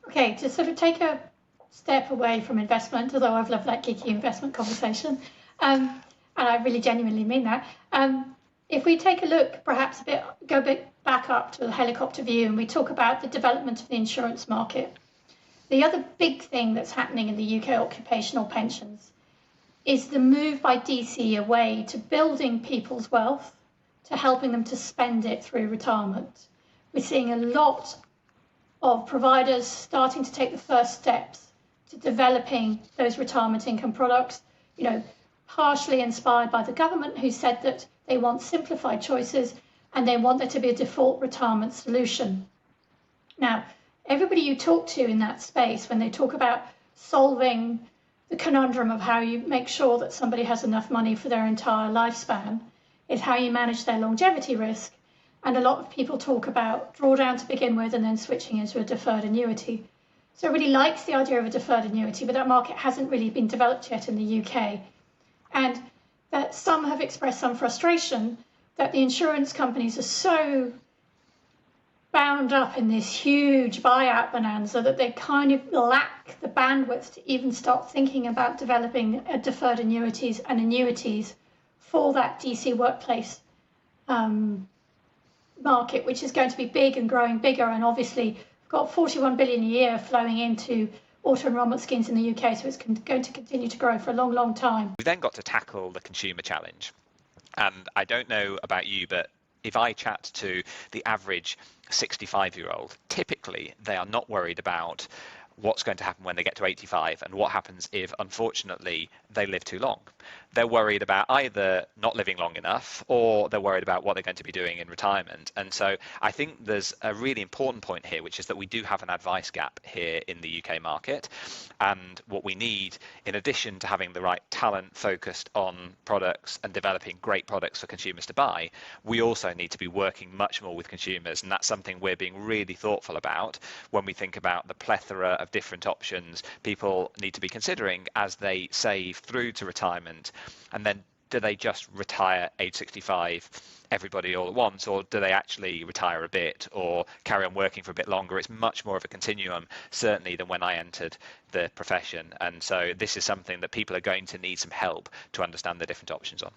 Okay, to sort of take a step away from investment, although I've loved that geeky investment conversation, and I really genuinely mean that. If we take a look, perhaps go a bit back up to the helicopter view, and we talk about the development of the insurance market. The other big thing that's happening in the UK occupational pensions is the move by DC away to building people's wealth, to helping them to spend it through retirement. We're seeing a lot of providers starting to take the first steps to developing those retirement income products, partially inspired by the government, who said that they want simplified choices and they want there to be a default retirement solution. Now, everybody you talk to in that space, when they talk about solving the conundrum of how you make sure that somebody has enough money for their entire lifespan, is how you manage their longevity risk. And a lot of people talk about drawdown to begin with and then switching into a deferred annuity. So everybody likes the idea of a deferred annuity, but that market hasn't really been developed yet in the UK. And that some have expressed some frustration that the insurance companies are so bound up in this huge buyout bonanza that they kind of lack the bandwidth to even start thinking about developing deferred annuities and annuities for that DC workplace market, which is going to be big and growing bigger. And obviously, we've got 41 billion a year flowing into auto enrolment schemes in the UK, so it's going to continue to grow for a long, long time. We've then got to tackle the consumer challenge. And I don't know about you, but if I chat to the average 65-year-old, typically they are not worried about what's going to happen when they get to 85 and what happens if, unfortunately, they live too long. They're worried about either not living long enough or they're worried about what they're going to be doing in retirement. And so I think there's a really important point here, which is that we do have an advice gap here in the UK market. And what we need, in addition to having the right talent focused on products and developing great products for consumers to buy, we also need to be working much more with consumers. And that's something we're being really thoughtful about when we think about the plethora of different options people need to be considering as they save through to retirement. And then do they just retire age 65, everybody all at once, or do they actually retire a bit or carry on working for a bit longer? It's much more of a continuum, certainly, than when I entered the profession. And so this is something that people are going to need some help to understand the different options on.